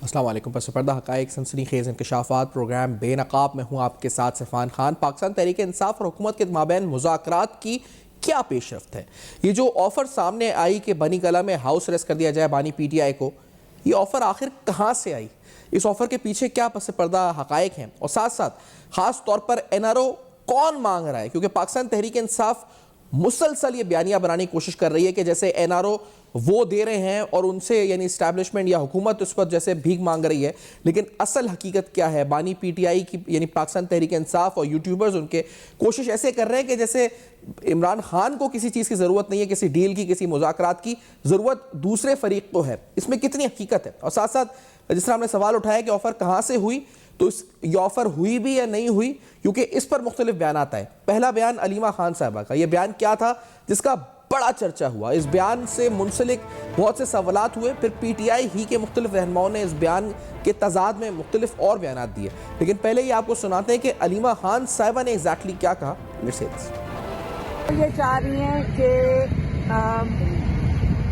अस्सलाम वालेकुम। पस पर्दा हक़ाइक़ सनसनीखेज़ इंकशाफ़ात प्रोग्राम बेनकाब में हूँ आपके साथ सफ़ान खान। पाकिस्तान तहरीक इंसाफ और हुकूमत के माबैन मुज़ाकरात की क्या पेशरफ्त है? ये जो ऑफ़र सामने आई कि बनी कला में हाउस अरेस्ट कर दिया जाए बानी PTI को, ये ऑफ़र आखिर कहाँ से आई? इस ऑफ़र के पीछे क्या पस पर्दा हक़ाइक़ हैं? और साथ साथ ख़ास तौर पर NRO कौन मांग रहा है? क्योंकि पाकिस्तान तहरीक इंसाफ मुसलसल ये बयानियाँ बनाने की कोशिश कर रही है कि जैसे NRO वो दे रहे हैं और उनसे यानी इस्टेब्लिशमेंट या हुकूमत उस पर जैसे भीख मांग रही है, लेकिन असल हकीकत क्या है? बानी PTI की यानी पाकिस्तान तहरीक इंसाफ और यूट्यूबर्स उनके कोशिश ऐसे कर रहे हैं कि जैसे इमरान खान को किसी चीज़ की ज़रूरत नहीं है, किसी डील की, किसी मुज़ाकरात की ज़रूरत दूसरे फरीक को है। इसमें कितनी हकीकत है? और साथ साथ जिस तरह हमने सवाल उठाया कि ऑफ़र कहाँ से हुई, तो ये ऑफ़र हुई भी या नहीं हुई, क्योंकि इस पर मुख्तलिफ बयान आए। पहला बयान अलीमा खान साहबा का, यह बयान क्या था जिसका बड़ा चर्चा हुआ? इस बयान से मुंसलिक बहुत से सवालात हुए, फिर PTI ही के मुख्तलिफ रहनुमाओं ने इस बयान के तजाद में मुख्तलिफ और बयान दिए। लेकिन पहले ही आपको सुनाते हैं कि अलीमा खान साहबा ने एग्जैक्टली क्या कहा। ये चाह रही हैं कि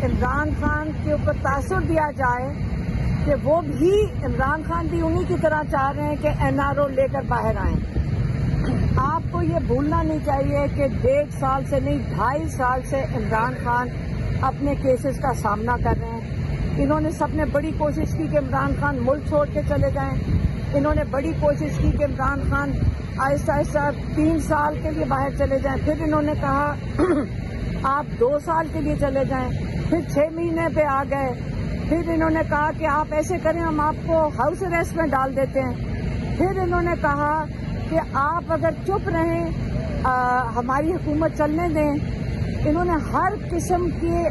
इमरान खान के ऊपर तासुर दिया जाए कि वो भी, इमरान खान भी उन्हीं की तरह चाह रहे हैं कि NRO लेकर बाहर आए। आपको ये भूलना नहीं चाहिए कि 1.5 साल से नहीं 2.5 साल से इमरान खान अपने केसेस का सामना कर रहे हैं। इन्होंने सबने बड़ी कोशिश की कि इमरान खान मुल्क छोड़ के चले जाएं। इन्होंने बड़ी कोशिश की कि इमरान खान आहिस्ता आहिस्ता 3 साल के लिए बाहर चले जाएं। फिर इन्होंने कहा आप 2 साल के लिए चले जाएं। फिर 6 महीने पे आ गए। फिर इन्होंने कहा कि आप ऐसे करें, हम आपको हाउस अरेस्ट में डाल देते हैं। फिर इन्होंने कहा कि आप अगर चुप रहें, हमारी हुकूमत चलने दें। इन्होंने हर किस्म के,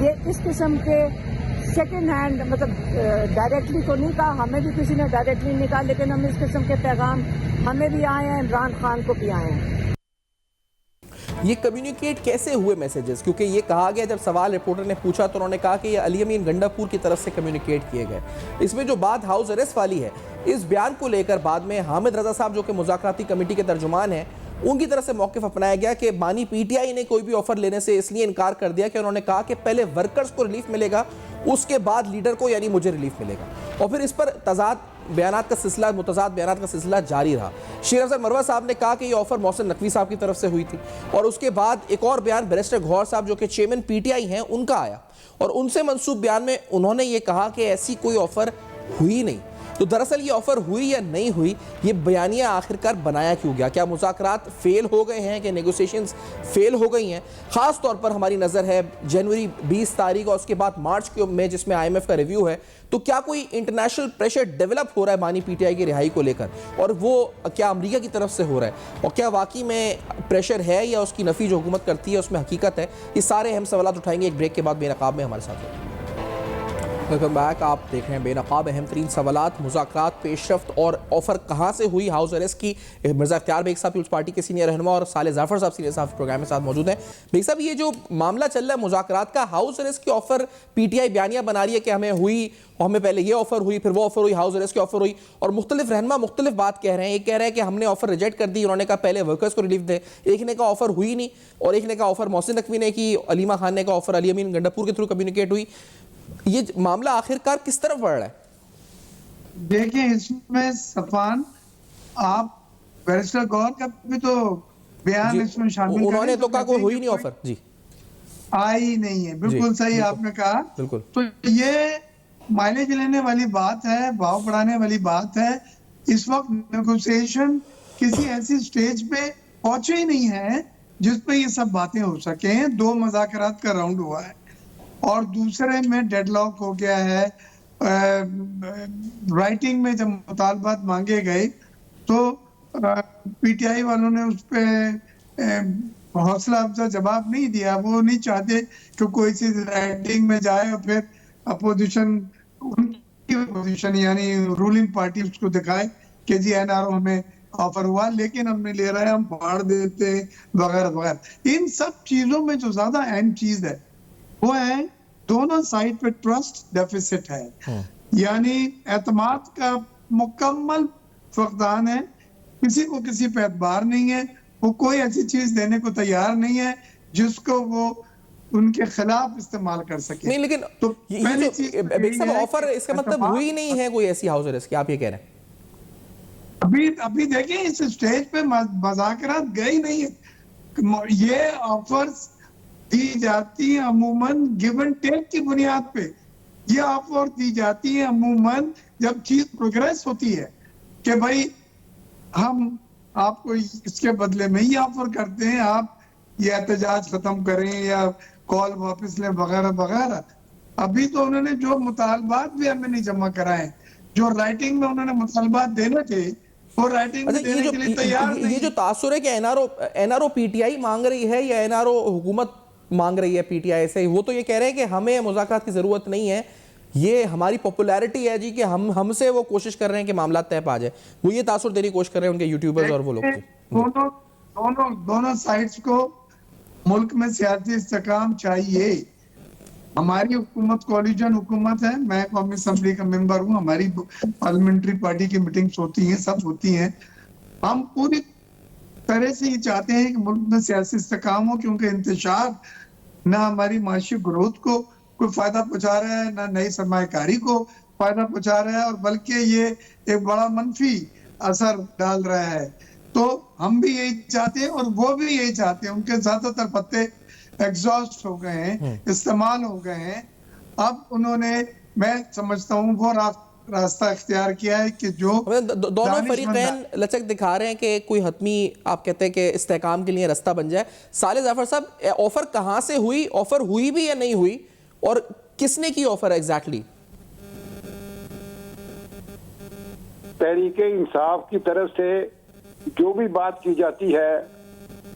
ये इस किस्म के सेकंड हैंड, मतलब डायरेक्टली तो नहीं कहा, हमें भी किसी ने डायरेक्टली नहीं कहा, लेकिन हम इस किस्म के पैगाम हमें भी आए हैं, इमरान खान को भी आए हैं। ये कम्युनिकेट कैसे हुए मैसेजेस? क्योंकि ये कहा गया, जब सवाल रिपोर्टर ने पूछा तो उन्होंने कहा कि ये अली अमीन गंडापुर की तरफ से कम्युनिकेट किए गए। इसमें जो बात हाउस अरेस्ट वाली है, इस बयान को लेकर बाद में हामिद रजा साहब जो कि मुज़ाकराती कमेटी के तर्जुमान हैं, उनकी तरफ से मौक़िफ़ अपनाया गया कि बानी PTI ने कोई भी ऑफर लेने से इसलिए इनकार कर दिया कि उन्होंने कहा कि पहले वर्कर्स को रिलीफ मिलेगा, उसके बाद लीडर को यानी मुझे रिलीफ मिलेगा। और फिर इस पर तजाद बयानात का सिलसिला, मुतजाद बयानात का सिलसिला जारी रहा। शेर अफजल मरवा साहब ने कहा कि ये ऑफर मोहसिन नकवी साहब की तरफ से हुई थी, और उसके बाद एक और बयान बैरिस्टर गौहर साहब जो कि चेयरमैन PTI हैं उनका आया, और उनसे मंसूब बयान में उन्होंने ये कहा कि ऐसी कोई ऑफर हुई नहीं। तो दरअसल ये ऑफर हुई या नहीं हुई, ये बयानिया आखिरकार बनाया क्यों गया? क्या मुज़ाकरात फेल हो गए हैं, कि नेगोशिएशंस फेल हो गई हैं? ख़ास तौर पर हमारी नज़र है जनवरी 20 तारीख और उसके बाद मार्च में जिसमें IMF का रिव्यू है, तो क्या कोई इंटरनेशनल प्रेशर डेवलप हो रहा है बानी PTI की रिहाई को लेकर, और वो क्या अमरीका की तरफ से हो रहा है, और क्या वाकई में प्रेशर है या उसकी नफ़ी जो हुकूमत करती है उसमें हकीकत है? ये सारे अहम सवाल उठाएंगे एक ब्रेक के बाद बेनकाब में। हमारे साथ वेलकम बैक। आप देख रहे हैं बेनकाब। अहम तरीन सवालात, मुज़ाकरात, पेशरफ्त और ऑफर कहाँ से हुई हाउस अरेस्ट की। मिर्ज़ा इख्तियार बेग साहब पीपल्स पार्टी के सीनियर रहनुमा और साले जाफर साहब सीनियर साहब प्रोग्राम में साथ मौजूद हैं। बेग साहब, ये जो मामला चल रहा है मुज़ाकरात का, हाउस अरेस्ट की ऑफर PTI बयानियाँ बना रही है कि हमें हुई, और हमें पहले ये ऑफर हुई, फिर वो ऑफर हुई, हाउस अरेस्ट की ऑफर हुई, और मुख्तलिफ रहनुमा मुख्तलिफ बात कह रहे हैं। एक कह रहे हैं कि हमने ऑफर रिजेक्ट कर दी, उन्होंने कहा पहले वर्कर्स को रिलीफ दे। एक ने कहा ऑफर हुई नहीं, और एक ने कहा ऑफर मोहसिन नकवी ने की, अलीमा खान ने कहा ऑफर अली अमीन गंडापुर के थ्रू कम्युनिकेट हुई। ये मामला आखिरकार किस तरफ बढ़ रहा है? देखिए, इसमें सफान, आप बैरिस्टर गौर का भी तो बयान इसमें शामिल करें। उन्होंने तो कहा कोई हुई नहीं ऑफर, जी आई नहीं है। बिल्कुल सही आपने कहा। बिल्कुल। तो ये माइलेज लेने वाली बात है, भाव बढ़ाने वाली बात है। इस वक्त नेगोशिएशन किसी ऐसी स्टेज पे पहुंचे ही नहीं है जिस पे ये सब बातें हो सके। 2 मुज़ाकरात का राउंड हुआ है और दूसरे में डेडलॉक हो गया है। राइटिंग में जब मुतालबात मांगे गए तो PTI वालों ने उस पर हौसला अफजा जवाब नहीं दिया। वो नहीं चाहते कि कोई चीज राइटिंग में जाए और फिर अपोजिशन, उनकी अपोजिशन यानी रूलिंग पार्टी उसको दिखाए कि जी NRO हमें ऑफर हुआ लेकिन हम नहीं ले रहे हैं, हम फाड़ देते वगैरह वगैरह। इन सब चीजों में जो ज्यादा अहम चीज है वो है, दोनों साइड पे ट्रस्ट डेफिसिट है, यानी एतमाद का मुकम्मल फकदान है। किसी को किसी पे एतबार नहीं है, वो कोई ऐसी चीज देने को तैयार नहीं है जिसको वो उनके खिलाफ इस्तेमाल कर सके। नहीं, लेकिन तो ये पहली जो चीज बेग साहब यही है ऑफर, कि इसका मतलब हुई नहीं है कोई ऐसी हाउस अरेस्ट की, आप ये कह रहे हैं? अभी देखिए इस स्टेज पे मुज़ाकरात गई नहीं है। ये ऑफर्स दी जाती है अमूमन गिव एंड टेक की बुनियाद पे। ये ऑफर दी जाती है अमूमन जब चीज प्रोग्रेस होती है कि भाई हम आपको इसके बदले में ये ऑफर करते हैं, आप ये एहतजाज खत्म करें या कॉल वापस लें वगैरह वगैरह। अभी तो उन्होंने जो मुतालबात भी हमें नहीं जमा कराए, जो राइटिंग में उन्होंने मुतालबात देने थे वो राइटिंग में अच्छा, देने के लिए तैयार ये नहीं। जो तासुर है कि एनआरओ पीटीआई मांग रही है या एनआरओ हुकूमत मांग रही है पीटीआई से, वो तो ये कह रहे हैं कि हमें मुज़ाकरात की जरूरत नहीं है, ये हमारी पॉपुलैरिटी है जी कि हमसे वो कोशिश कर रहे हैं कि मामला तय पा जाए। वो ये तासुर देने की कोशिश कर रहे हैं उनके यूट्यूबर्स और वो लोग। दोनों साइड्स को मुल्क में सियासी इस्तेकाम चाहिए। हमारी हुकूमत कोलिजन हुकूमत है, मैं कौमी असम्बली का मेंबर हूँ, हमारी पार्लियामेंट्री पार्टी की मीटिंग्स होती हैं, सब होती हैं। हम पूरी तरह से ये चाहते हैं कि मुल्क में सियासी इस्तेकाम हो, क्योंकि इंतशार ना हमारी माशी ग्रोथ को कोई फायदा पहुंचा रहा है, ना नई सरमायाकारी को फायदा पहुंचा रहा है, और बल्कि ये एक बड़ा मनफी असर डाल रहा है। तो हम भी यही चाहते हैं और वो भी यही चाहते हैं। उनके ज्यादातर पत्ते एग्जॉस्ट हो गए हैं, इस्तेमाल हो गए हैं। अब उन्होंने, मैं समझता हूँ, वो रास्ता इख्तियार किया है कि जो दोनों फरीकैन लचक दिखा रहे हैं कि कोई हतमी, आप कहते हैं कि इस्तेकाम के लिए रास्ता बन जाए। साले जाफर साहब, ऑफर कहां से हुई, ऑफर हुई भी या नहीं हुई, और किसने की ऑफर एग्जैक्टली? तहरीके इंसाफ की तरफ से जो भी बात की जाती है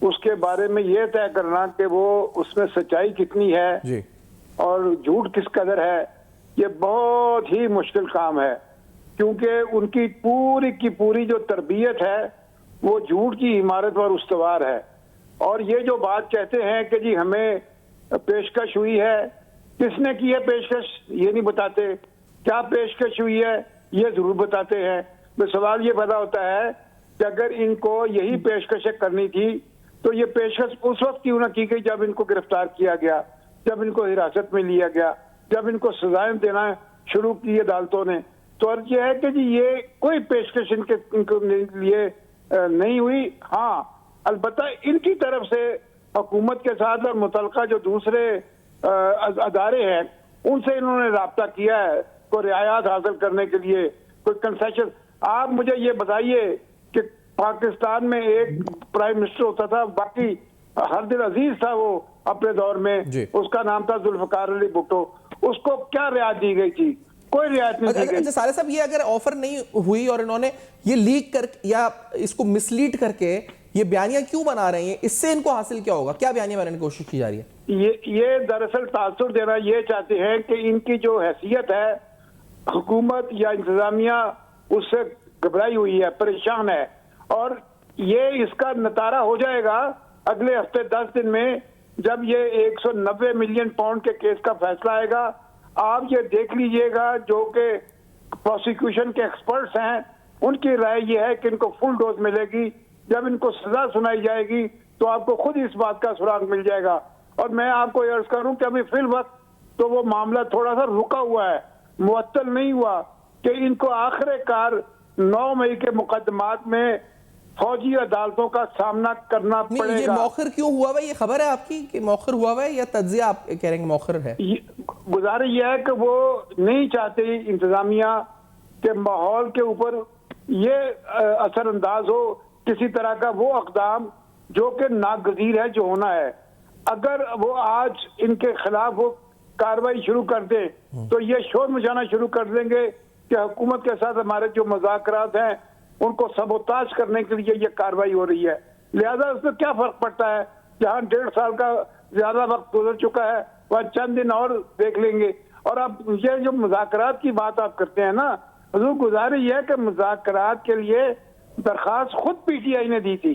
उसके बारे में यह तय करना कि वो उसमें सच्चाई कितनी है जी, और झूठ किस कदर है, ये बहुत ही मुश्किल काम है। क्योंकि उनकी पूरी की पूरी जो तरबियत है वो झूठ की इमारत पर उस्तवार है। और ये जो बात कहते हैं कि जी हमें पेशकश हुई है, किसने की है पेशकश ये नहीं बताते, क्या पेशकश हुई है ये जरूर बताते हैं। तो सवाल ये पैदा होता है कि अगर इनको यही पेशकश करनी थी तो ये पेशकश उस वक्त क्यों ना की गई जब इनको गिरफ्तार किया गया, जब इनको हिरासत में लिया गया, जब इनको सजाएं देना शुरू की अदालतों ने। तो अर्ज ये है कि जी ये कोई पेशकश इनको लिए नहीं हुई। हाँ, अलबत्ता इनकी तरफ से हुकूमत के साथ और मुतलका जो दूसरे अदारे हैं उनसे इन्होंने राब्ता किया है कोई रियायत हासिल करने के लिए, कोई कंसेशन। आप मुझे ये बताइए कि पाकिस्तान में एक प्राइम मिनिस्टर होता था, बाकी हर दिन अजीज था वो अपने दौर में, उसका नाम था जुल्फकार अली भुट्टो, उसको क्या रियायत दी गई थी? कोई रियायत नहीं दी गई। अच्छा साले साहब, ये अगर ऑफर नहीं हुई और इन्होंने ये लीक कर या इसको मिसलीड करके ये बयानियां क्यों बना रहे हैं, इससे इनको हासिल क्या होगा? क्या बयानियां बनाने की कोशिश की जा रही है? ये दरअसल तासुर देना ये चाहते हैं कि इनकी जो हैसियत है हुकूमत या इंतजामिया उससे घबराई हुई है, परेशान है, और ये इसका नतारा हो जाएगा अगले हफ्ते 10 दिन में जब ये 190 मिलियन पाउंड के केस का फैसला आएगा। आप ये देख लीजिएगा, जो कि प्रोसिक्यूशन के एक्सपर्ट्स हैं उनकी राय ये है कि इनको फुल डोज मिलेगी। जब इनको सजा सुनाई जाएगी तो आपको खुद इस बात का सुराग मिल जाएगा। और मैं आपको अर्ज करूं कि अभी फिल वक्त तो वो मामला थोड़ा सा रुका हुआ है, मुअत्तल नहीं हुआ, कि इनको आखिरकार 9 मई के मुकदमात में फौजी अदालतों का सामना करना पड़ेगा। ये मौखर क्यों हुआ है, ये खबर है आपकी कि मौखर हुआ है या तज्जिया आप कह रहे हैं मौखर है? गुजारिश यह है कि वो नहीं चाहते इंतजामिया के माहौल के ऊपर ये असरअंदाज हो किसी तरह का वो अक़दाम जो कि नागज़ीर है, जो होना है। अगर वो आज इनके खिलाफ वो कार्रवाई शुरू कर दें तो ये शोर मचाना शुरू कर देंगे कि हुकूमत के साथ हमारे जो मुज़ाकरात हैं उनको सबोताज करने के लिए ये कार्रवाई हो रही है। लिहाजा उसमें क्या फर्क पड़ता है, जहाँ 1.5 साल का ज्यादा वक्त गुजर चुका है वह चंद दिन और देख लेंगे। और अब ये जो मुज़ाकरात की बात आप करते हैं ना, हुजूर गुजारिश है कि मुज़ाकरात के लिए दरखास्त खुद पीटीआई ने दी थी।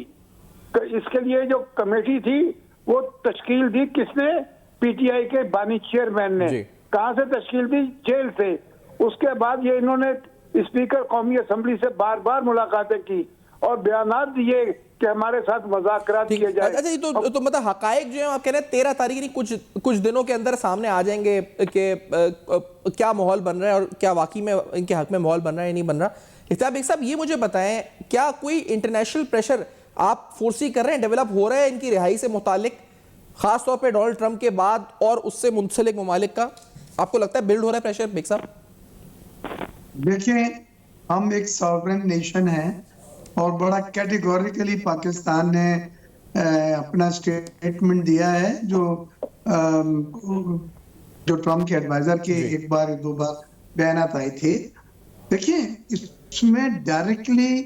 तो इसके लिए जो कमेटी थी वो तश्कील दी किसने? पीटीआई के बानी चेयरमैन ने। कहां से तश्कील दी? जेल से। उसके बाद ये इन्होंने स्पीकर कौमी असम्बली से बार बार मुलाकातें की और बयानात दिए कि हमारे साथ मुज़ाकरात ठीक किए जाए। अच्छा जी, तो मतलब हकायक जो है आप कह रहे हैं 13 तारीख नहीं कुछ दिनों के अंदर सामने आ जाएंगे कि क्या माहौल बन रहा है और क्या वाकई में इनके हक में माहौल बन रहा है या नहीं बन रहा। इफ्तियार बेग साहब, ये मुझे बताएं, क्या कोई इंटरनेशनल प्रेशर आप फोर्सी कर रहे हैं, डेवलप हो रहा है इनकी रिहाई से मुतालिक, खासतौर पर डोनाल्ड ट्रंप के बाद और उससे मुंसलिक ममालिक का? आपको लगता है बिल्ड हो रहा है प्रेशर बेग साहब? देखिए, हम एक सॉवरेन नेशन है और बड़ा कैटेगोरिकली पाकिस्तान ने अपना स्टेटमेंट दिया है, जो ट्रम्प के एडवाइजर के एक बार दो बार बयानात आए थे। देखिए, इसमें डायरेक्टली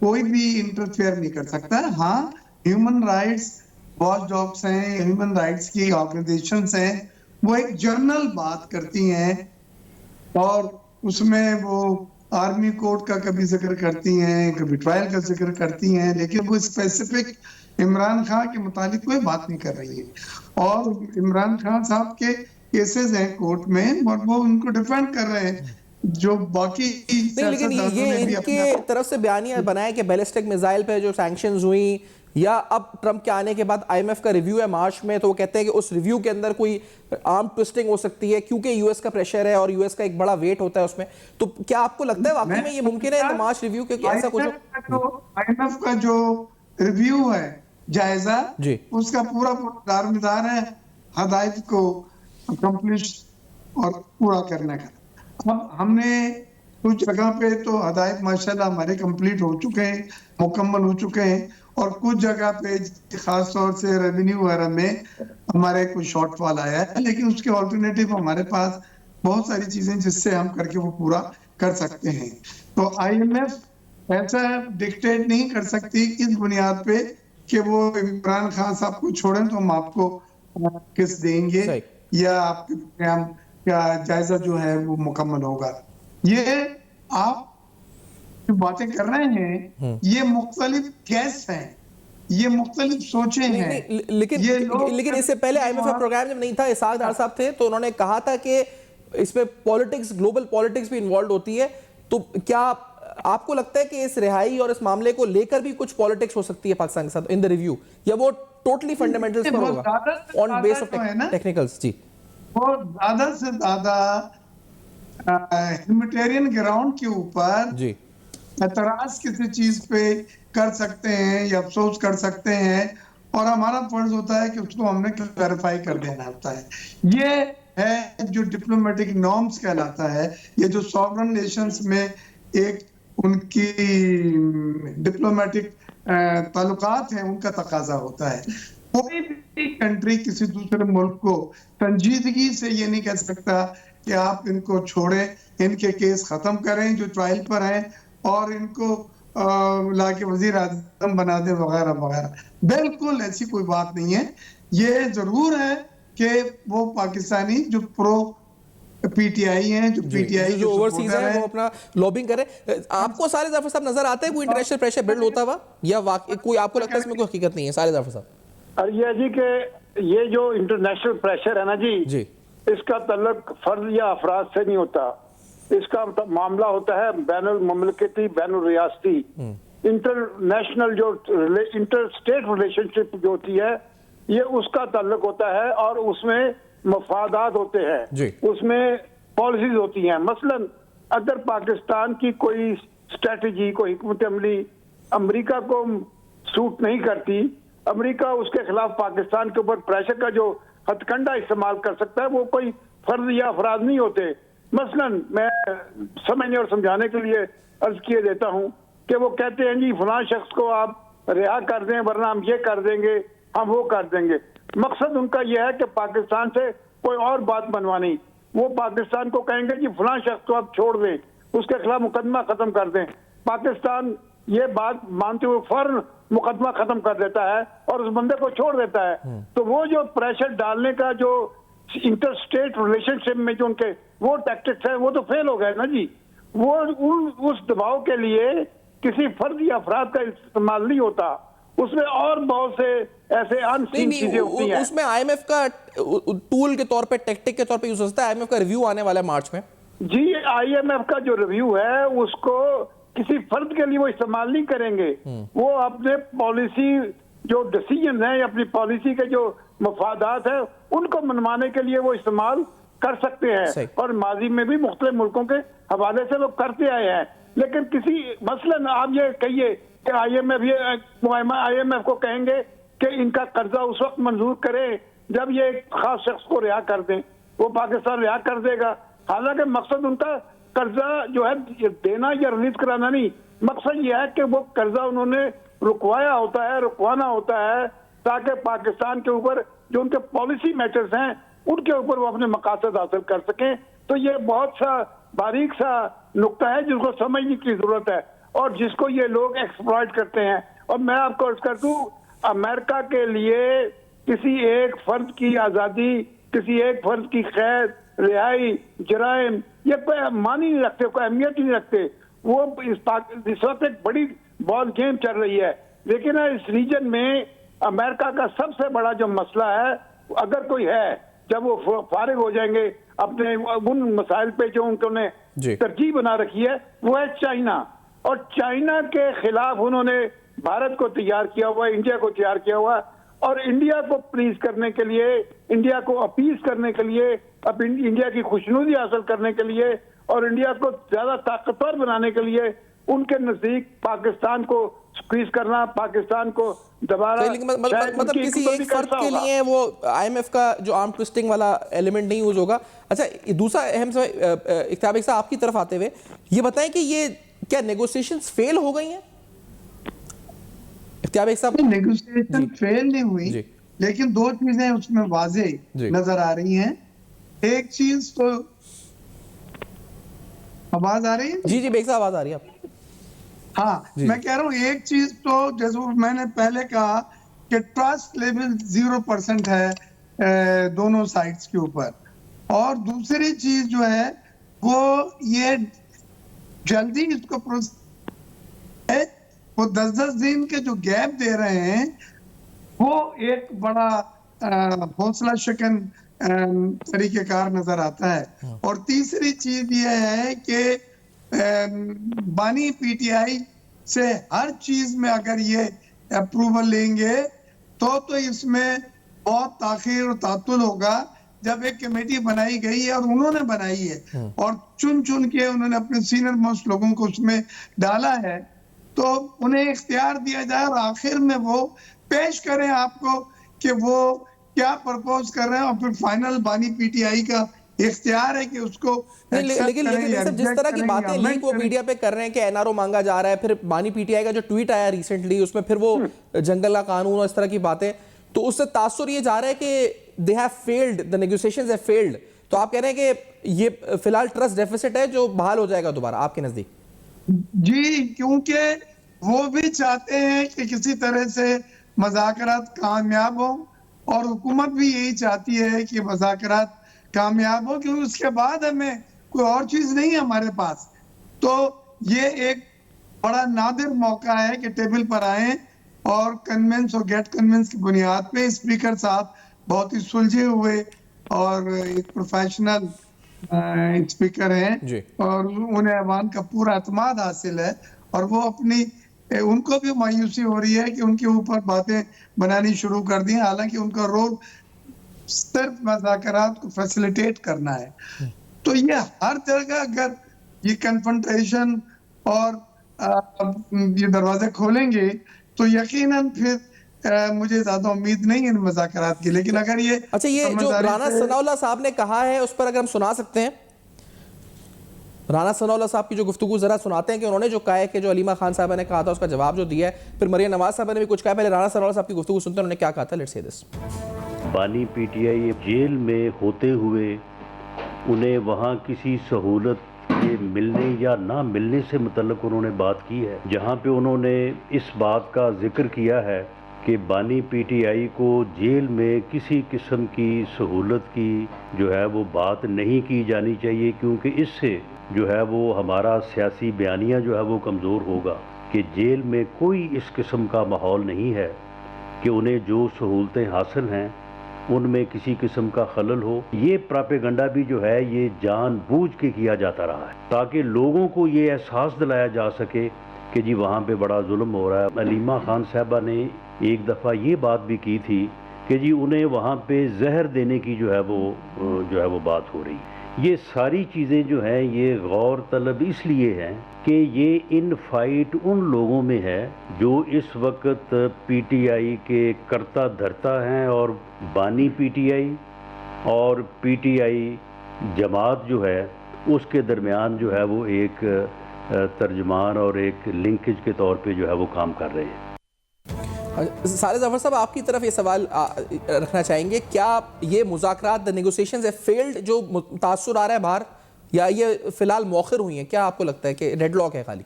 कोई भी इंटरफेयर नहीं कर सकता। हाँ, ह्यूमन राइट्स वॉच डॉग्स हैं, ह्यूमन राइट्स की ऑर्गेनाइजेशंस हैं, वो एक जर्नल बात करती हैं और उसमें वो आर्मी कोड का कभी जिक्र करती हैं, कभी ट्रायल का जिक्र करती हैं, लेकिन वो स्पेसिफिक इमरान खान के मुतालिक कोई बात नहीं कर रही है। और इमरान खान साहब के केसेस हैं कोर्ट में और वो उनको डिफेंड कर रहे हैं, जो बाकी नहीं, लेकिन ये इनके तरफ से बयानिया बनाया कि बैलिस्टिक मिसाइल पे जो सैंक्शंस हुई, या अब ट्रंप के आने के बाद आईएमएफ का रिव्यू है मार्च में, तो वो कहते हैं कि उस रिव्यू के अंदर कोई आर्म ट्विस्टिंग हो सकती है क्योंकि यूएस का प्रेशर है और यूएस का एक बड़ा वेट होता है उसमें। तो क्या आपको लगता है वाकई में ये मुमकिन है इन मार्च रिव्यू के, ऐसा कुछ? आईएमएफ का जो रिव्यू है जायजा जी, उसका पूरा दारोमदार है हदायत को अकम्प्लिश और पूरा करने का। अब हमने कुछ जगह पे तो हदायत माशाल्लाह हमारे कंप्लीट हो चुके हैं, मुकम्मल हो चुके हैं, और कुछ जगह पे खास तौर से रेवेन्यू वगैरह में हमारे कुछ शॉर्टफॉल आया है, लेकिन उसके ऑल्टरनेटिव हमारे पास बहुत सारी चीजें जिससे हम करके वो पूरा कर सकते हैं। तो आईएमएफ ऐसा डिक्टेट नहीं कर सकती इस बुनियाद पे कि वो इमरान खान साहब को छोड़ें तो हम आपको किस देंगे या आपके प्रोग्राम का जायजा जो है वो मुकम्मल होगा। ये आप जो बातें कर रहे हैं ये मुख्तलिफ गैस हैं, ये मुख्तलिफ सोचें हैं। लेकिन इससे पहले आईएमएफ का प्रोग्राम जब नहीं था, इसहाक डार साहब थे, तो उन्होंने कहा था कि इसमें पॉलिटिक्स, ग्लोबल पॉलिटिक्स भी इन्वॉल्व होती है। तो क्या आपको लगता है कि इस रिहाई और इस मामले को लेकर भी कुछ पॉलिटिक्स हो सकती है पाकिस्तान के साथ इन द रिव्यू, या वो टोटली फंडामेंटल्स पर होगा ऑन बेस ऑफ टेक्निकल्स? जी, वो ज्यादा से ज्यादा ह्यूमैनिटेरियन ग्राउंड के ऊपर जी एतराज किसी चीज पे कर सकते हैं या अफसोस कर सकते हैं, और हमारा फर्ज होता है कि उसको हमने क्लैरिफाई कर देना होता है। ये है जो डिप्लोमेटिक नॉर्म्स कहलाता है, ये जो सॉवरेन नेशंस में एक उनकी डिप्लोमेटिक ताल्लुकात हैं उनका तकाजा होता है। कोई भी कंट्री किसी दूसरे मुल्क को संजीदगी से ये नहीं कह सकता कि आप इनको छोड़ें, इनके केस खत्म करें जो ट्रायल पर हैं और इनको लाके वजीर आज़म बना दे वगैरह वगैरह। बिल्कुल ऐसी कोई बात नहीं है। ये जरूर है कि वो पाकिस्तानी जो प्रो पीटीआई हैं, जो पीटीआई जो ओवरसीज है वो अपना लॉबिंग करे। आपको साले जाफर साहब नजर आता है कोई इंटरनेशनल प्रेशर बिल्ड होता हुआ, या वाकई कोई आपको लगता है इसमें कोई हकीकत नहीं है साले जाफर साहब? ये जी के ये जो इंटरनेशनल प्रेशर है ना जी, इसका तल्लुक फर्द या अफराद से नहीं होता, इसका मामला होता है बैनुल ममलकती, बैनुल रियासती, इंटरनेशनल जो इंटर स्टेट रिलेशनशिप जो होती है ये उसका ताल्लुक होता है, और उसमें मफादात होते हैं, उसमें पॉलिसीज होती हैं। मसलन अगर पाकिस्तान की कोई स्ट्रेटजी, कोई हिकमत अमली अमेरिका को सूट नहीं करती, अमेरिका उसके खिलाफ पाकिस्तान के ऊपर प्रेशर का जो हथकंडा इस्तेमाल कर सकता है, वो कोई फर्द या अफराद नहीं होते। मसलन मैं समझने और समझाने के लिए अर्ज किए देता हूं कि वो कहते हैं जी फलां शख्स को आप रिहा कर दें वरना हम ये कर देंगे, हम वो कर देंगे। मकसद उनका यह है कि पाकिस्तान से कोई और बात बनवानी। वो पाकिस्तान को कहेंगे कि फलां शख्स को आप छोड़ दें, उसके खिलाफ मुकदमा खत्म कर दें। पाकिस्तान ये बात मानते हुए फौरन मुकदमा खत्म कर देता है और उस बंदे को छोड़ देता है। तो वो जो प्रेशर डालने का जो इंटर स्टेट रिलेशनशिप में जो उनके वो टैक्टिक्स है वो तो फेल हो गए ना जी। वो उस दबाव के लिए किसी फर्द या अफराद का इस्तेमाल नहीं होता, उसमें और बहुत से ऐसे अनसीन चीजें होती हैं। उसमें आईएमएफ का टूल के तौर पे, टेक्टिक के तौर पे यूज होता है। आईएमएफ का रिव्यू आने वाला है मार्च में जी। आईएमएफ का जो रिव्यू है उसको किसी फर्द के लिए वो इस्तेमाल नहीं करेंगे। वो अपने पॉलिसी जो डिसीजन है, अपनी पॉलिसी के जो मफादात है, उनको मनवाने के लिए वो इस्तेमाल कर सकते हैं। और माजी में भी मुख्तलिफ मुल्कों के हवाले से लोग करते आए हैं। लेकिन किसी मसलन आप ये कहिए कि IMF को कहेंगे कि इनका कर्जा उस वक्त मंजूर करें जब ये एक खास शख्स को रिहा कर दें, वो पाकिस्तान रिहा कर देगा। हालांकि मकसद उनका कर्जा जो है देना या रिलीज कराना नहीं, मकसद ये है कि वो कर्जा उन्होंने रुकवाना होता है ताकि पाकिस्तान के ऊपर जो उनके पॉलिसी मैटर्स हैं उनके ऊपर वो अपने मकासद हासिल कर सकें। तो ये बहुत सा बारीक सा नुक्ता है जिसको समझने की जरूरत है और जिसको ये लोग एक्सप्लॉइट करते हैं। और मैं आपको अर्ज कर दूं, अमेरिका के लिए किसी एक फर्द की आजादी, किसी एक फर्द की खैर, रिहाई, जराइम, ये कोई मानी नहीं रखते, कोई अहमियत ही नहीं रखते। वो इस वक्त एक बड़ी बॉल गेम चल रही है। लेकिन इस रीजन में अमेरिका का सबसे बड़ा जो मसला है, अगर कोई है, जब वो फारिग हो जाएंगे अपने उन मसाइल पे जो उन्होंने तरजीह बना रखी है, वो है चाइना। और चाइना के खिलाफ उन्होंने भारत को तैयार किया हुआ है, इंडिया को तैयार किया हुआ है। और इंडिया को प्लीज करने के लिए, इंडिया को अपील करने के लिए, अब इंडिया की खुशनुदी हासिल करने के लिए और इंडिया को ज्यादा ताकतवर बनाने के लिए उनके नजदीक पाकिस्तान को स्क्वीज करना, पाकिस्तान को दोबारा मतलब किसी एक फर्द के लिए वो IMF का जो आर्म ट्विस्टिंग वाला एलिमेंट नहीं यूज होगा। अच्छा, दूसरा अहम इख्तियार साहब आपकी तरफ आते हुए ये बताएं कि ये क्या नेगोशिएशंस फेल हो गई हैं? इख्तियार साहब, नेगोशिएशन फेल नहीं हुई, लेकिन दो चीजें उसमें वाजे नजर आ रही हैं। एक चीज तो आवाज आ रही है? जी बेग साहब आवाज आ रही है। हाँ, मैं कह रहा हूँ एक चीज तो जैसे मैंने पहले कहा कि ट्रस्ट लेवल 0% है दोनों साइड्स के ऊपर। और दूसरी चीज जो है वो ये जल्दी इसको वो 10-10 दिन के जो गैप दे रहे हैं वो एक बड़ा हौसला शिकन तरीकेकार नजर आता है। और तीसरी चीज ये है कि बानी PTI से हर चीज में अगर ये अप्रूवल लेंगे तो इसमें बहुत ताखीर और तातुल होगा। जब एक कमेटी बनाई गई है और उन्होंने बनाई है और चुन के उन्होंने अपने सीनियर मोस्ट लोगों को उसमें डाला है, तो उन्हें इख्तियार दिया जाए और आखिर में वो पेश करें आपको कि वो क्या प्रपोज कर रहे हैं। और फिर फाइनल बानी PTI का इख्तियार है कि उसको लेकिन जिस तरह की बातें लीक वो मीडिया पे कर रहे हैं कि NRO मांगा जा रहा है, फिर बानी PTI का जो ट्वीट आया रिसेंटली उसमें फिर वो जंगल का कानून और इस तरह की बातें, तो उससे तासुर ये जा रहा है कि they have failed, the negotiations have failed. तो आप कह रहे हैं कि ये फिलहाल ट्रस्ट डेफिसिट है जो बहाल हो जाएगा दोबारा आपके नजदीक? जी, क्योंकि वो भी चाहते हैं कि किसी तरह से मज़ाकरात कामयाब हो और हुकूमत भी यही चाहती है कि मज़ाकरात कामयाब हो, क्योंकि उसके बाद हमें कोई और चीज नहीं है हमारे पास। तो ये एक बड़ा नादिर मौका है कि टेबल पर आए और कन्विंस और गेट कन्विंस की बुनियाद पे। स्पीकर साहब बहुत ही सुलझे हुए और एक प्रोफेशनल स्पीकर हैं और उन्हें अवाम का पूरा एतमाद हासिल है। और वो अपनी उनको भी मायूसी हो रही है कि उनके ऊपर बातें बनानी शुरू कर दी, हालांकि उनका रोल सिर्फ मुज़ाकरात को फैसिलिटेट करना है। तो ये हर जगह अगर ये कन्फ्रंटेशन और ये दरवाजे खोलेंगे तो यकीनन फिर मुझे ज्यादा उम्मीद नहीं है इन मुज़ाकरात की। लेकिन अगर ये अच्छा, ये जो राना सनाउल्लाह साहब ने कहा है उस पर अगर हम सुना सकते हैं, राना सनाउल्लाह साहब की जो गुफ्तगू जरा सुनाते हैं कि उन्होंने जो कहा है कि जो अलीमा खान साहब ने कहा था उसका जवाब जो दिया है, फिर मरियम नवाज साहब ने भी कुछ कहा। पहले राना सनाउल्लाह साहब की गुफ्तगू सुनते हैं, उन्होंने क्या कहा था। Let's say this. बानी PTI जेल में होते हुए उन्हें वहाँ किसी सहूलत के मिलने या ना मिलने से मुतल्लिक उन्होंने बात की है, जहाँ पे उन्होंने इस बात का जिक्र किया है कि बानी PTI को जेल में किसी किस्म की सहूलत की जो है वो बात नहीं की जानी चाहिए, क्योंकि इससे जो है वो हमारा सियासी बयानिया जो है वो कमज़ोर होगा। कि जेल में कोई इस किस्म का माहौल नहीं है कि उन्हें जो सहूलतें हासिल हैं उनमें किसी किस्म का खलल हो। ये प्रोपेगेंडा भी जो है ये जानबूझ के किया जाता रहा है ताकि लोगों को ये एहसास दिलाया जा सके कि जी वहाँ पे बड़ा जुल्म हो रहा है। अलीमा खान साहबा ने एक दफ़ा ये बात भी की थी कि जी उन्हें वहाँ पे जहर देने की जो है वो बात हो रही है। ये सारी चीज़ें जो हैं ये गौर तलब इसलिए हैं कि ये इन फाइट उन लोगों में है जो इस वक्त पीटीआई के कर्ता धर्ता हैं और बानी पीटीआई और पीटीआई जमात जो है उसके दरमियान जो है वो एक तर्जमान और एक लिंकेज के तौर पे जो है वो काम कर रहे हैं। साले जफर साहब, आपकी तरफ ये सवाल रखना चाहेंगे, क्या ये मुज़ाकरात द नेगोशिएशंस है फेल्ड जो तासुर आ रहा है बाहर, या ये फिलहाल मौखिर हुई हैं? क्या आपको लगता है कि डेडलॉक है खाली?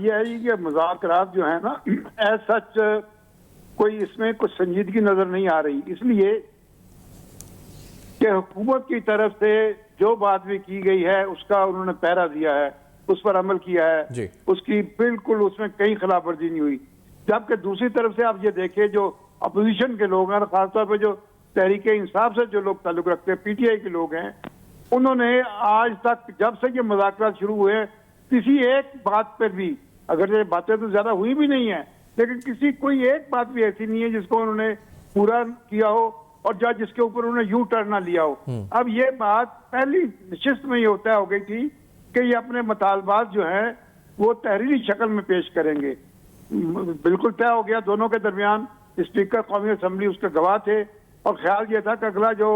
ये है कि मुज़ाकरात जो है ना एज सच कोई इसमें कुछ संजीदगी नजर नहीं आ रही, इसलिए कि हुकूमत की तरफ से जो बात भी की गई है उसका उन्होंने पहरा दिया है, उस पर अमल किया है, उसकी बिल्कुल उसमें कई खिलाफ वर्जी नहीं हुई। जबकि दूसरी तरफ से आप ये देखिए जो अपोजिशन के लोग हैं, खासतौर पर जो तहरीक इंसाफ से जो लोग ताल्लुक रखते हैं, पीटीआई के लोग हैं, उन्होंने आज तक जब से ये मुज़ाकरात शुरू हुए किसी एक बात पर भी, अगर ये बातें तो ज्यादा हुई भी नहीं है, लेकिन किसी कोई एक बात भी ऐसी नहीं है जिसको उन्होंने पूरा किया हो और या जिसके ऊपर उन्होंने यू टर्न ना लिया हो। अब ये बात पहली नशिस्त में ये तय हो गई थी कि ये अपने मुतालबात जो है वो तहरीरी शक्ल में पेश करेंगे। बिल्कुल तय हो गया, दोनों के दरमियान स्पीकर कौमी असम्बली उसके गवाह थे और ख्याल ये था कि अगला जो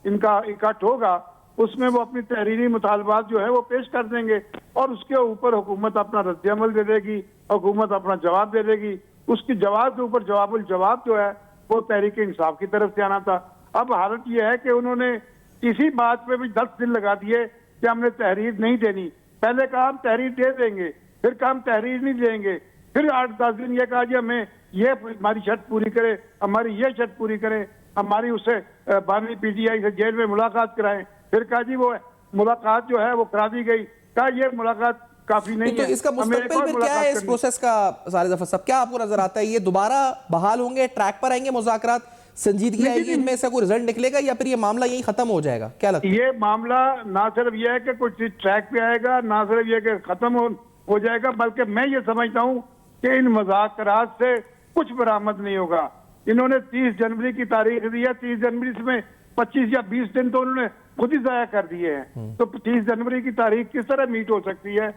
इनका इकट्ठ होगा उसमें वो अपनी तहरीरी मुतालबात जो है वो पेश कर देंगे और उसके ऊपर हुकूमत अपना रद्द-ए-अमल दे देगी, हुकूमत अपना जवाब दे देगी। उसकी जवाब के ऊपर जवाब जो है वो तहरीक इंसाफ की तरफ से आना था। अब हालत ये है कि उन्होंने इसी बात पे भी 10 दिन लगा दिए कि हमने तहरीर नहीं देनी। पहले कहा हम तहरीर दे देंगे, फिर कहा हम तहरीर नहीं देंगे, फिर 8-10 दिन ये कहा जी हमें ये हमारी शर्त पूरी करे, हमारी ये शर्त पूरी करें, हमारी उससे बानी पीटीआई से जेल में मुलाकात कराएं, फिर कहा जी वो मुलाकात जो है वो करा दी गई, कहा ये मुलाकात काफी नहीं तो है। इसका मुस्तकबिल फिर क्या है इस प्रोसेस का साले जफर साहब? क्या आपको नजर आता है ये दोबारा बहाल होंगे, ट्रैक पर आएंगे मुज़ाकरात, संजीदगी आएगी इनमें से, कोई रिजल्ट निकलेगा या फिर ये मामला यही खत्म हो जाएगा? क्या लगता है? ये मामला ना सिर्फ ये है कि कुछ ट्रैक पे आएगा, ना सिर्फ ये कि खत्म हो जाएगा, बल्कि मैं ये समझता हूँ कि इन मुज़ाकरात से कुछ बरामद नहीं होगा। इन्होंने 30 जनवरी की तारीख दी है, 30 जनवरी में 25 या 20 दिन तो उन्होंने खुद ही जाया कर दिए हैं, तो 30 जनवरी की तारीख किस तरह मीट हो सकती है?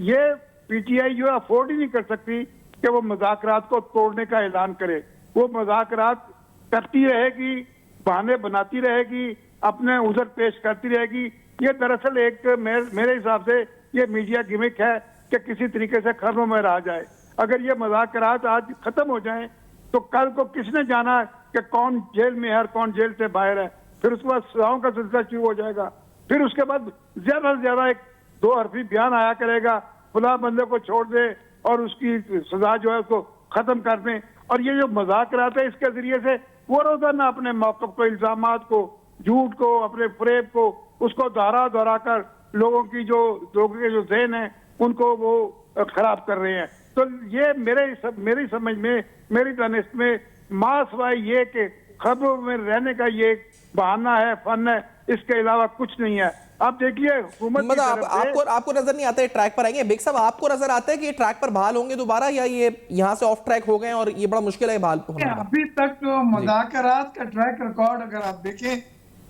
ये पीटीआई जो अफोर्ड ही नहीं कर सकती कि वो मुज़ाकरात को तोड़ने का ऐलान करे। वो मुज़ाकरात करती रहेगी, बहाने बनाती रहेगी, अपने उज़र पेश करती रहेगी। ये दरअसल एक मेरे हिसाब से ये मीडिया गिमिक है कि किसी तरीके से खबरों में रहा जाए। अगर ये मुज़ाकरात आज खत्म हो जाएं तो कल को किसने जाना है कि कौन जेल में है और कौन जेल से बाहर है? फिर उसके बाद सजाओं का सिलसिला शुरू हो जाएगा। फिर उसके बाद ज्यादा से ज्यादा एक 2 हरफी बयान आया करेगा, खुला बंदे को छोड़ दे और उसकी सजा जो है उसको खत्म कर दें। और ये जो मज़ाकरात है इसके जरिए से वो रोजाना अपने मौक़िफ़ को, इल्जामात को, झूठ को, अपने फरेब को, उसको दोहरा कर लोगों के जो ज़हन है उनको वो खराब कर रहे हैं। तो ये मेरी समझ में, मेरी दानिश में मासवाई ये कि खबरों में रहने का ये बहाना है, फन है, इसके अलावा कुछ नहीं है। आप देखिए हुकूमत मतलब आपको नजर नहीं आता है ट्रैक पर आएंगे? बेग साहब, आपको नजर आता है कि ये ट्रैक पर बहाल होंगे दोबारा, या ये यहाँ से ऑफ ट्रैक हो गए और ये बड़ा मुश्किल है बहाल होना? अभी तक जो मुज़ाकरात का ट्रैक रिकॉर्ड अगर आप देखें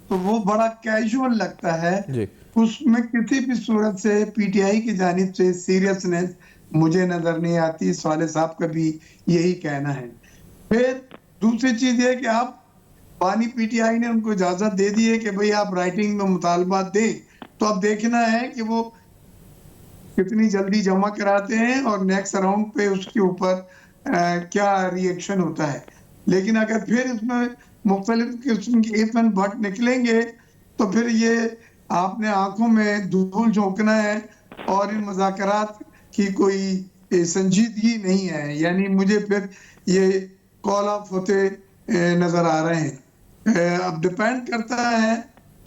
तो वो बड़ा कैजुअल लगता है जी। उसमें किसी भी सूरत से पीटीआई की जानिब से सीरियसनेस मुझे नजर नहीं आती। साले साहब का भी यही कहना है। फिर दूसरी चीज है कि आप बानी पीटीआई ने उनको इजाजत दे दी है कि भाई आप राइटिंग में मुतालबा दें, तो अब देखना है कि वो कितनी जल्दी जमा कराते हैं और नेक्स्ट राउंड पे उसके ऊपर क्या रिएक्शन होता है। लेकिन अगर फिर इसमें मुख्तलिफ किस्म के इफ़न भट्ट निकलेंगे तो फिर ये आपने आंखों में धूल झोंकना है और इन मुज़ाकरात की कोई संजीदगी नहीं है। यानी मुझे फिर ये कॉल ऑफ होते नजर आ रहे हैं। अब डिपेंड करता है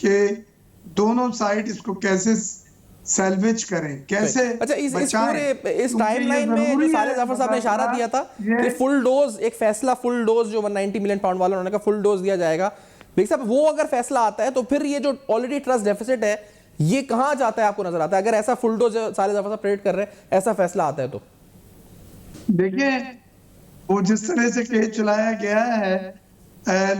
कि दोनों साइड इसको कैसे सैल्वेज करें, कैसे अच्छा, इस बचाएं। पूरे इस क्योंकि ये टाइमलाइन में जरूरी जो साले है, जाफर साहब ने इशारा दिया था कि फुल डोज, एक फैसला फुल डोज जो 190 मिलियन पाउंड वाला, उन्होंने कहा फुल डोज दिया जाएगा। बेग साहब, वो अगर फैसला आता है तो फिर ये जो ऑलरेडी ट्रस्ट डेफिसिट है ये कहां जाता है, आपको नजर आता है? अगर ऐसा फुल डोज साले जाफर साहब प्रेडिक्ट कर रहे हैं, ऐसा फैसला आता है तो देखिए, वो जिस तरह से केस चलाया गया है,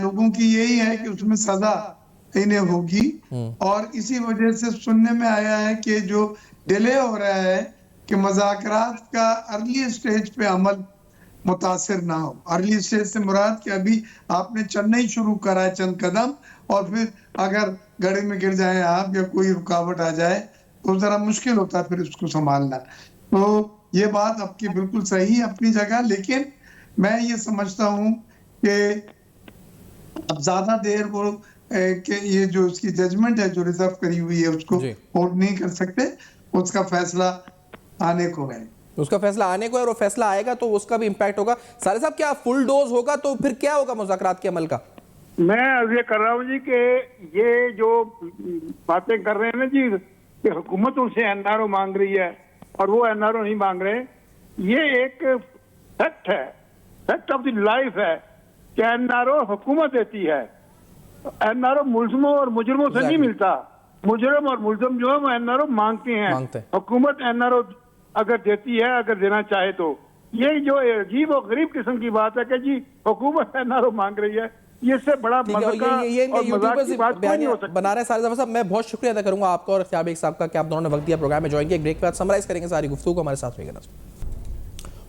लोगों की यही है कि उसमें सजा इन्हें होगी, और इसी वजह से सुनने में आया है कि जो डिले हो रहा है कि मुज़ाकरात का अर्ली स्टेज पे अमल मुतासिर ना हो। अर्ली स्टेज से मुराद कि अभी आपने चलना ही शुरू करा है चंद कदम, और फिर अगर गड्ढे में गिर जाए आप या कोई रुकावट आ जाए तो जरा मुश्किल होता है फिर उसको संभालना। तो ये बात आपकी बिल्कुल सही है अपनी जगह, लेकिन मैं ये समझता हूँ कि अब ज्यादा देर वो कि ये जो उसकी जजमेंट है जो रिजर्व करी हुई है उसको होल्ड नहीं कर सकते, उसका फैसला आने को है। उसका फैसला आने को है, और वो फैसला आएगा तो उसका भी इंपैक्ट होगा। साले साहब, क्या फुल डोज होगा तो फिर क्या होगा मुज़ाकरात के अमल का? मैं अर्ज कर रहा हूँ जी कि ये जो बातें कर रहे हैं ना जी कि हुकूमत उनसे एनआरओ मांग रही है और वो एनआरओ नहीं मांग रहे, ये एक फैक्ट है, फैक्ट ऑफ द लाइफ है कि एनआरओ हुकूमत देती है। एनआरओ मुल्ज़िमों और मुजरिमों से नहीं मिलता। मुजरिम और मुल्ज़िम जो है वो एनआरओ मांगते हैं, हुकूमत एनआरओ अगर देती है, अगर देना चाहे तो। ये जो अजीब और गरीब किस्म की बात है कि जी हुकूमत एनआरओ मांग रही है, ये से बड़ा बना रहे सारे साहब। मैं बहुत शुक्रिया अदा करूंगा आपका और इख्तियार बेग साहब का कि आप दोनों ने वक्त दिया, प्रोग्राम में ज्वाइन किया। एक ब्रेक के बाद समराइज करेंगे सारी गुफ्तगू को, हमारे साथ रहेगा।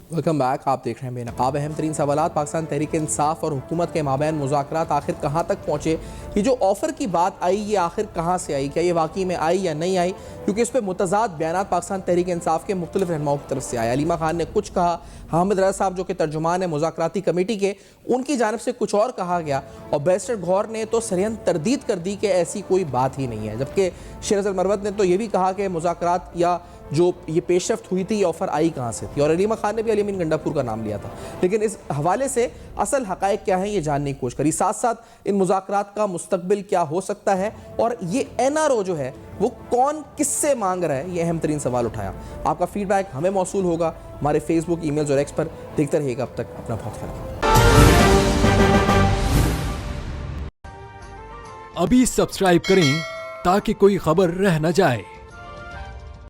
Welcome back. आप देख रहे हैं बेनकाब अहम तरीन सवालात। पाकिस्तान तहरीक इंसाफ और हुकूमत के माबैन मुज़ाकरात आखिर कहाँ तक पहुँचे? ये जो ऑफ़र की बात आई ये आखिर कहाँ से आई? क्या ये वाकई में आई या नहीं आई? क्योंकि इस पर मुतज़ाद बयान पाकिस्तान तहरीक इंसाफ के मुख्तलिफ रहनुमाओं की तरफ से आए। अलीमा खान ने कुछ कहा, हामिद रज़ा साहब जो कि तर्जुमान है मुज़ाकराती कमेटी के, उनकी जानिब से कुछ और कहा गया, और बैरिस्टर गौहर ने तो सरहन तरदीद कर दी कि ऐसी कोई बात ही नहीं है। जबकि शेर मरवत ने तो ये भी कहा कि मुज़ाकरात या जो ये पेशरफ्त हुई थी, ये ऑफ़र आई कहाँ से थी, और अलीमा खान ने भी अली-अमीन गंडापुर का नाम लिया था। लेकिन इस हवाले से असल हक़ाइक़ क्या है ये जानने की कोशिश करी, साथ साथ इन मुज़ाकरात का मुस्तक़बिल क्या हो सकता है, और ये एनआरओ जो है वो कौन किससे मांग रहा है, ये अहम तरीन सवाल उठाया। आपका फीडबैक हमें मौसूल होगा हमारे फेसबुक, ईमेल्स और एक्स पर। देखते रहिएगा। अब तक अपना बहुत ख्याल। अभी सब्सक्राइब करें ताकि कोई खबर रह न जाए।